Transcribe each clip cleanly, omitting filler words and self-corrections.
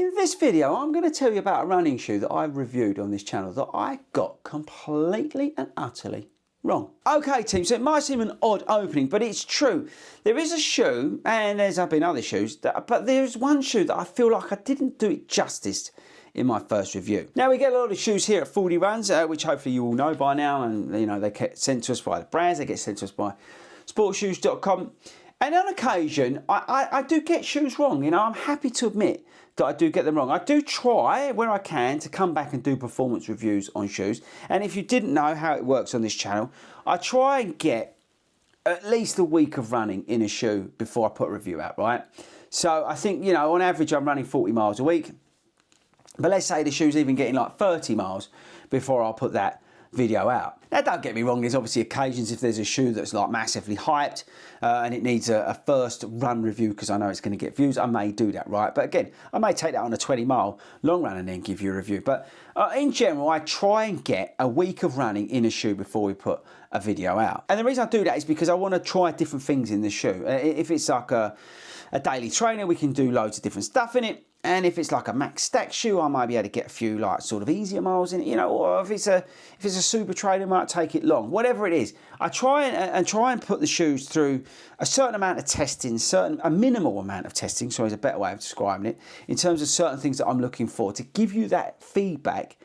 In this video, I'm going to tell you about a running shoe that I've reviewed on this channel that I got completely and utterly wrong. Okay team, so it might seem an odd opening, but it's true. There is a shoe, and there's been other shoes, but there's one shoe that I feel like I didn't do it justice in my first review. Now we get a lot of shoes here at 40 Runs, which hopefully you all know by now, and you know they get sent to us by the brands, they get sent to us by sportshoes.com. And on occasion, I do get shoes wrong. You know, I'm happy to admit that I do get them wrong. I do try, where I can, to come back and do performance reviews on shoes. And if you didn't know how it works on this channel, I try and get at least a week of running in a shoe before I put a review out, right? So I think, you know, on average, I'm running 40 miles a week. But let's say the shoe's even getting like 30 miles before I'll put that video out. Now don't get me wrong, there's obviously occasions if there's a shoe that's like massively hyped and it needs a first run review because I know it's going to get views, I may do that, right? But again, I may take that on a 20-mile long run and then give you a review. But in general, I try and get a week of running in a shoe before we put a video out. And the reason I do that is because I want to try different things in the shoe. If it's like a daily trainer, we can do loads of different stuff in it. And if it's like a max stack shoe, I might be able to get a few like sort of easier miles in it, you know. Or if it's a super trainer, I might take it long. Whatever it is, I try and put the shoes through a certain amount of testing, a minimal amount of testing. Sorry, is a better way of describing it, in terms of certain things that I'm looking for to give you that feedback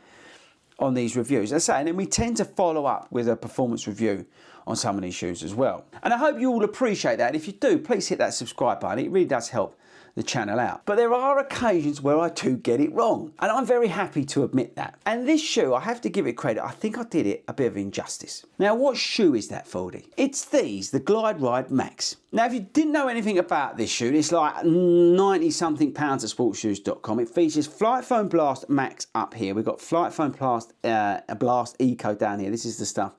on these reviews. As I say, and then we tend to follow up with a performance review on some of these shoes as well. And I hope you all appreciate that. If you do, please hit that subscribe button. It really does help the channel out. But there are occasions where I do get it wrong, and I'm very happy to admit that. And this shoe, I have to give it credit, I think I did it a bit of injustice. Now what shoe is that, Foldy? It's the Glide Ride Max. Now if you didn't know anything about this shoe, it's like 90 something pounds at sportshoes.com. It features FlightFoam Blast Max up here. We've got FlightFoam Blast Eco down here. This is the stuff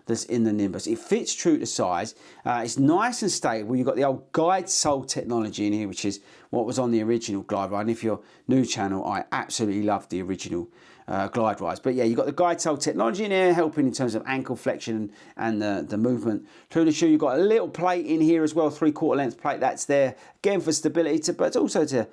that's in the Nimbus. It fits true to size. It's nice and stable. You've got the old guide sole technology in here, which is what was on the original Glide Ride. And if you're new channel, I absolutely love the original Glide Rides. But yeah, you've got the guide sole technology in here, helping in terms of ankle flexion and the movement through the shoe. You've got a little plate in here as well, 3/4 length plate. That's there again for stability, but also to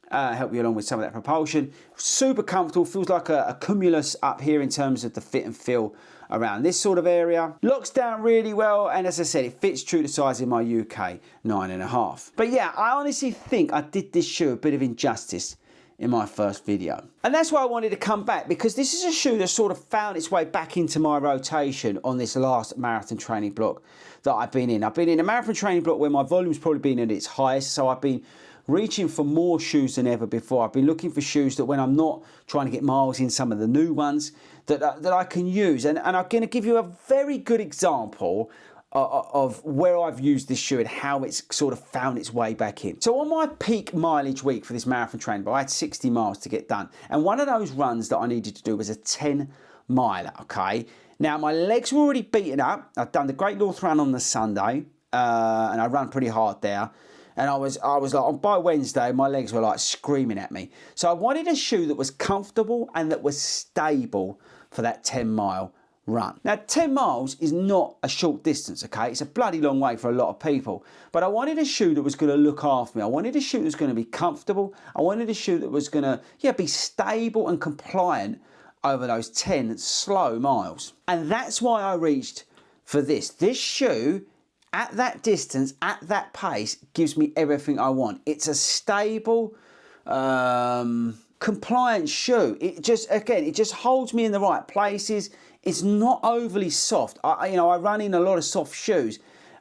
help you along with some of that propulsion. Super comfortable, feels like a Cumulus up here in terms of the fit and feel around this sort of area. Locks down really well, and as I said, it fits true to size in my UK 9.5. But yeah, I honestly think I did this shoe a bit of injustice in my first video. And that's why I wanted to come back, because this is a shoe that sort of found its way back into my rotation on this last marathon training block that I've been in. I've been in a marathon training block where my volume's probably been at its highest, so I've been reaching for more shoes than ever before. I've been looking for shoes that when I'm not trying to get miles in, some of the new ones that I can use. And I'm going to give you a very good example of where I've used this shoe and how it's sort of found its way back in. So on my peak mileage week for this marathon training, I had 60 miles to get done. And one of those runs that I needed to do was a 10 miler, okay? Now my legs were already beaten up. I'd done the Great North Run on the Sunday, and I ran pretty hard there. And I was like, by Wednesday, my legs were like screaming at me. So I wanted a shoe that was comfortable and that was stable for that 10-mile run. Now, 10 miles is not a short distance, okay? It's a bloody long way for a lot of people. But I wanted a shoe that was going to look after me. I wanted a shoe that was going to be comfortable. I wanted a shoe that was going to, yeah, be stable and compliant over those 10 slow miles. And that's why I reached for this. This shoe, at that distance, at that pace, gives me everything I want. It's a stable, compliant shoe. It just holds me in the right places. It's not overly soft. I run in a lot of soft shoes,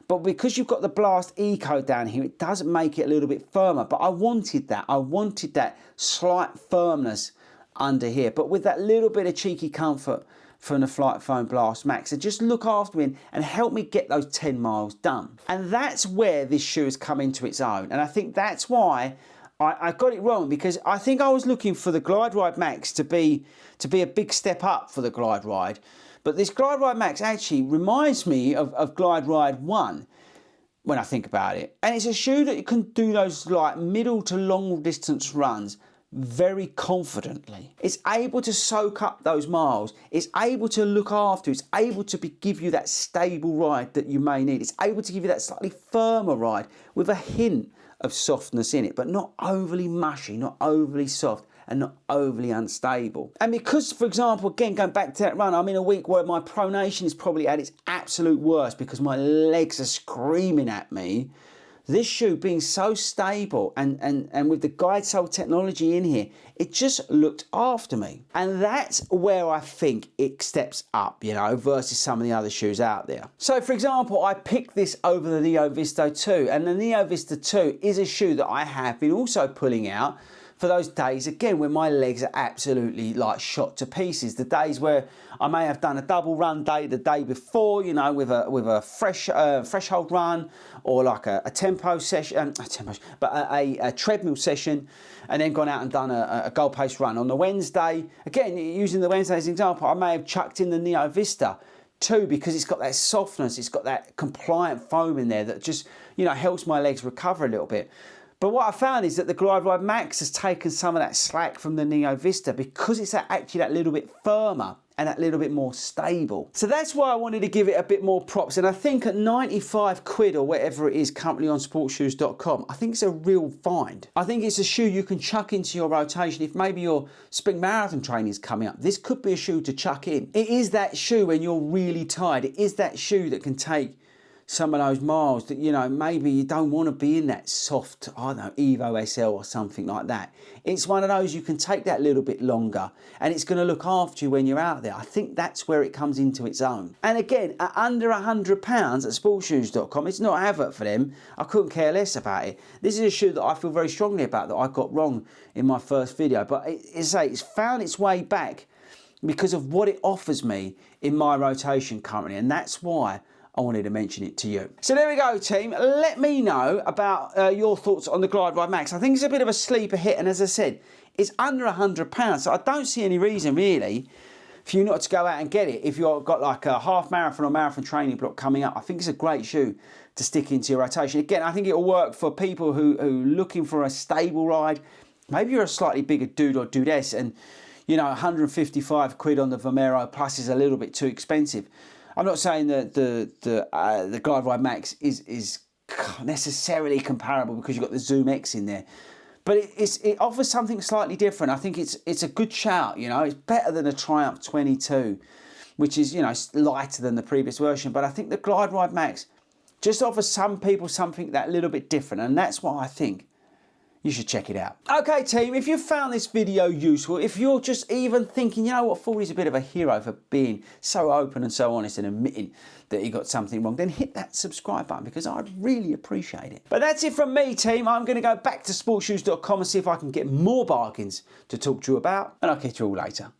but because you've got the Blast Eco down here, it does make it a little bit firmer. But I wanted that. I wanted that slight firmness under here, but with that little bit of cheeky comfort from the FlightFoam Blast Max to just look after me and help me get those 10 miles done. And that's where this shoe has come into its own. And I think that's why I got it wrong, because I think I was looking for the Glide Ride Max to be a big step up for the Glide Ride. But this Glide Ride Max actually reminds me of Glide Ride 1 when I think about it. And it's a shoe that you can do those like middle to long distance runs very confidently. It's able to soak up those miles. It's able to look after. It's able to give you that stable ride that you may need. It's able to give you that slightly firmer ride with a hint of softness in it, but not overly mushy, not overly soft, and not overly unstable. And because, for example, again, going back to that run, I'm in a week where my pronation is probably at its absolute worst because my legs are screaming at me. This shoe being so stable and with the guide sole technology in here, it just looked after me. And that's where I think it steps up, you know, versus some of the other shoes out there. So for example, I picked this over the Neo Visto 2, and the Neo Visto 2 is a shoe that I have been also pulling out for those days, again, when my legs are absolutely like shot to pieces. The days where I may have done a double run day the day before, you know, with a threshold run, or like a tempo session, a treadmill session, and then gone out and done a goal pace run. On the Wednesday, again, using the Wednesday as an example, I may have chucked in the Neo Vista 2 because it's got that softness, it's got that compliant foam in there that just, you know, helps my legs recover a little bit. But what I found is that the Glide Ride Max has taken some of that slack from the Neo Vista because it's actually that little bit firmer and that little bit more stable. So that's why I wanted to give it a bit more props. And I think at 95 quid or whatever it is currently on sportshoes.com, I think it's a real find. I think it's a shoe you can chuck into your rotation if maybe your spring marathon training is coming up. This could be a shoe to chuck in. It is that shoe when you're really tired. It is that shoe that can take some of those miles that, you know, maybe you don't want to be in that soft, I don't know, Evo SL or something like that. It's one of those you can take that little bit longer and it's going to look after you when you're out there. I think that's where it comes into its own. And again, at under £100 at sportshoes.com, it's not an advert for them. I couldn't care less about it. This is a shoe that I feel very strongly about that I got wrong in my first video. But it's found its way back because of what it offers me in my rotation currently. And that's why I wanted to mention it to you. So there we go, team. Let me know about your thoughts on the Glide Ride Max. I think it's a bit of a sleeper hit, and as I said, it's under £100, so I don't see any reason really for you not to go out and get it. If you've got like a half marathon or marathon training block coming up, I think it's a great shoe to stick into your rotation. Again, I think it'll work for people who are looking for a stable ride. Maybe you're a slightly bigger dude or dudess, and you know, 155 quid on the Vomero Plus is a little bit too expensive. I'm not saying that the Glide Ride Max is necessarily comparable because you've got the Zoom X in there, but it offers something slightly different. I think it's a good shout. You know, it's better than a Triumph 22, which is, you know, lighter than the previous version. But I think the Glide Ride Max just offers some people something that little bit different, and that's why I think you should check it out. Okay, team, if you found this video useful, if you're just even thinking, you know what, Fordy's a bit of a hero for being so open and so honest and admitting that he got something wrong, then hit that subscribe button because I'd really appreciate it. But that's it from me, team. I'm going to go back to sportshoes.com and see if I can get more bargains to talk to you about, and I'll catch you all later.